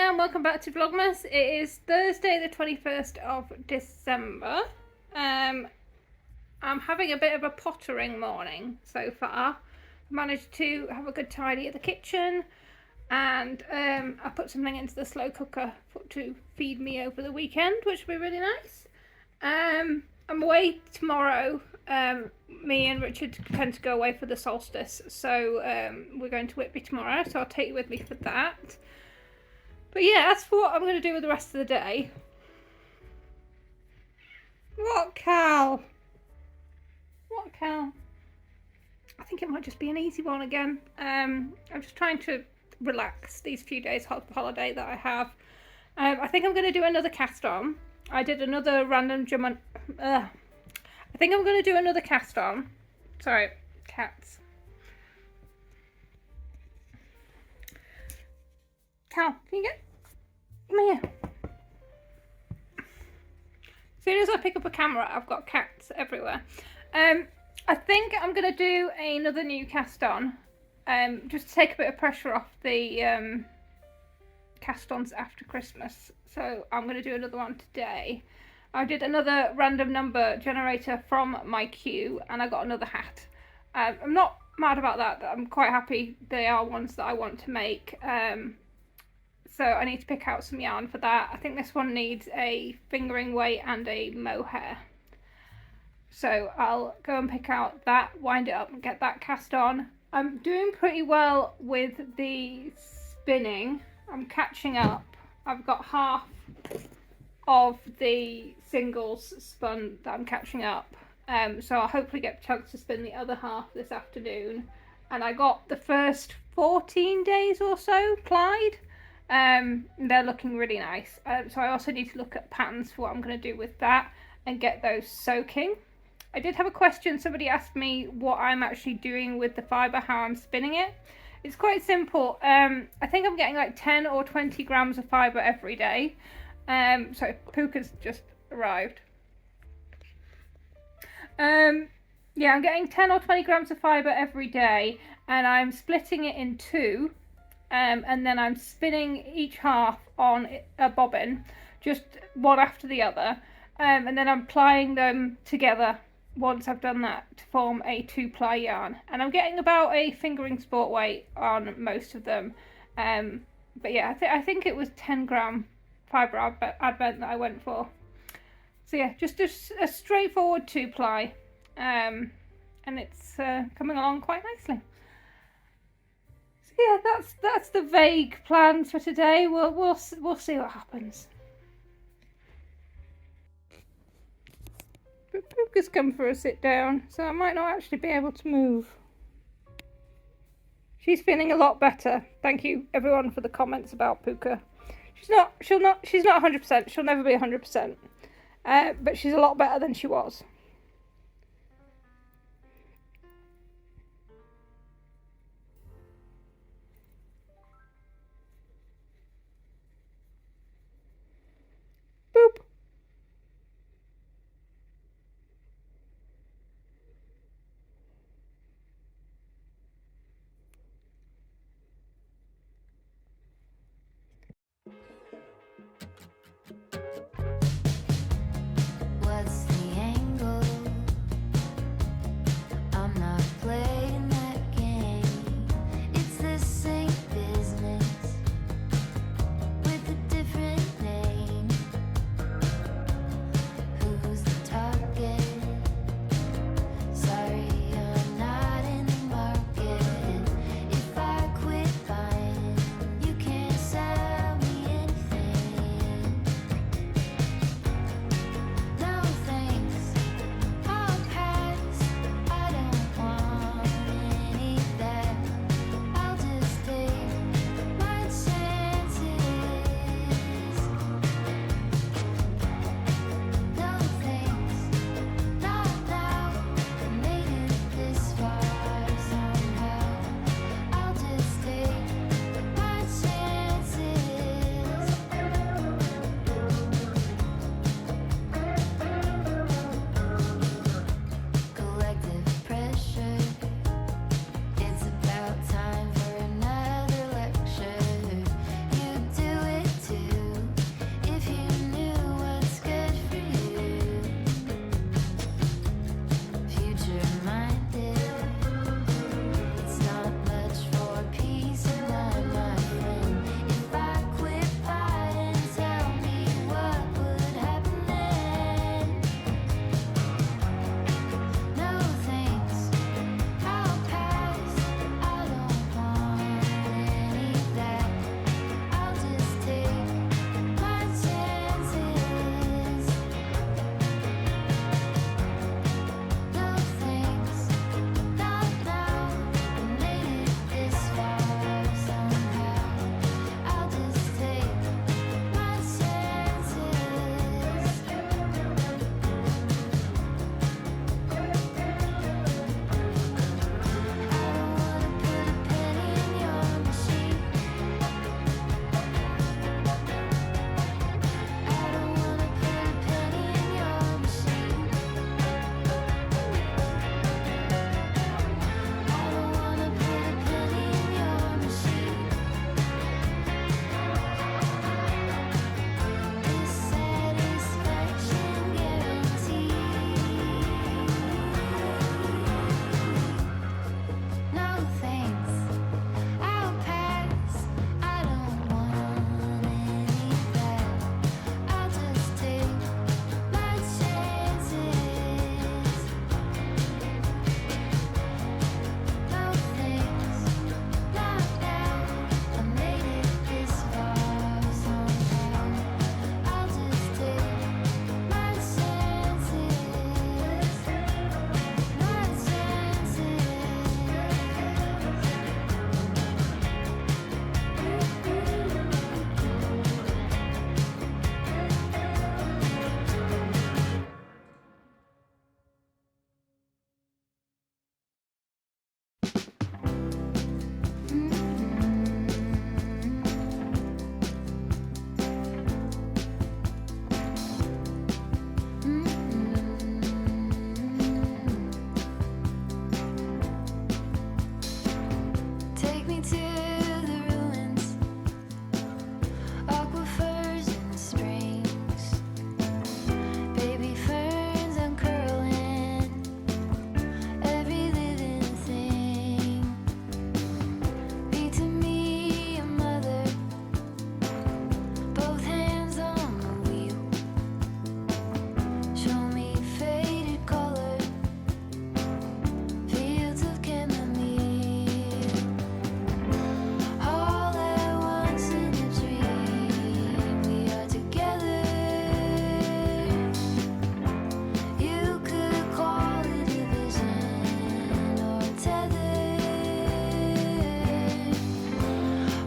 there and welcome back to Vlogmas. It is Thursday the 21st of December. I'm having a bit of a pottering morning so far. I managed to have a good tidy at the kitchen and I put something into the slow cooker to feed me over the weekend, which will be really nice. I'm away tomorrow. Me and Richard tend to go away for the solstice, so we're going to Whitby tomorrow, so I'll take you with me for that. But yeah, that's what I'm going to do with the rest of the day. What cow? What cow? I think it might just be an easy one again. I'm just trying to relax these few days of holiday that I have. I think I'm going to do another cast on. I did another random jump on. I think I'm going to do another cast on. Sorry, cats. Cow, can you come here? As soon as I pick up a camera, I've got cats everywhere. I think I'm going to do another new cast on, just to take a bit of pressure off the cast ons after Christmas. So I'm going to do another one today. I did another random number generator from my queue and I got another hat. I'm not mad about that. I'm quite happy they are ones that I want to make. So I need to pick out some yarn for that. I think this one needs a fingering weight and a mohair. So I'll go and pick out that, wind it up and get that cast on. I'm doing pretty well with the spinning. I'm catching up. I've got half of the singles spun that I'm catching up. So I'll hopefully get a chance to spin the other half this afternoon. And I got the first 14 days or so plied. They're looking really nice. So I also need to look at patterns for what I'm going to do with that and get those soaking. I did have a question. Somebody asked me what I'm actually doing with the fibre, how I'm spinning it. It's quite simple. I think I'm getting like 10 or 20 grams of fibre every day. So Puka's just arrived. Yeah, I'm getting 10 or 20 grams of fibre every day and I'm splitting it in two. And then I'm spinning each half on a bobbin, just one after the other. And then I'm plying them together once I've done that to form a 2-ply yarn. And I'm getting about a fingering sport weight on most of them. But yeah, I think it was 10 gram fibre advent that I went for. So yeah, just a straightforward 2-ply. And it's coming along quite nicely. So yeah, that's the vague plans for today. We'll see what happens. But Puka's come for a sit down, so I might not actually be able to move. She's feeling a lot better. Thank you everyone for the comments about Puka. She's not 100%. She'll never be 100%. But she's a lot better than she was. Boop. What's the angle?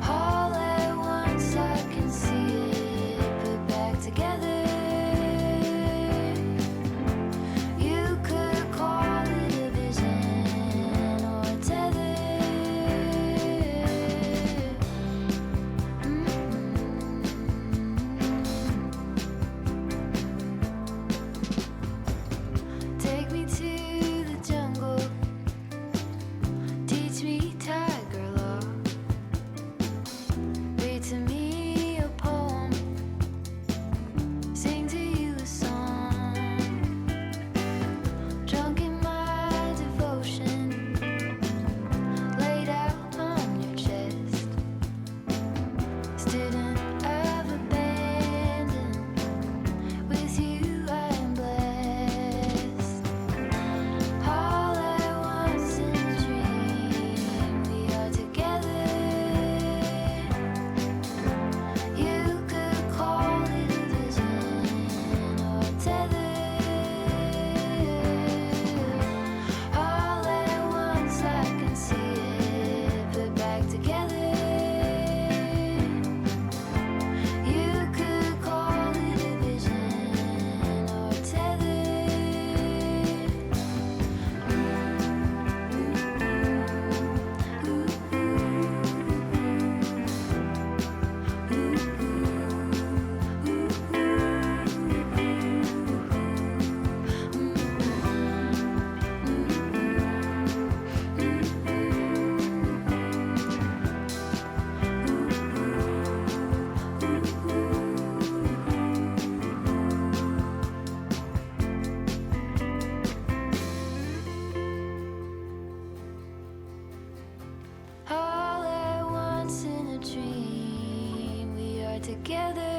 All at once I can see it put back together. You could call it a vision or a tether. Take me to the jungle, teach me tiger law, read to me a poem, sing to you a song, drunk in my devotion, laid out on your chest, student of abandon, with you I am blessed. All at once in a dream, we are together. You could call it a vision or a tether. All at once I can see it put back together. You could call it a vision or a tether. All at once in a dream, we are together.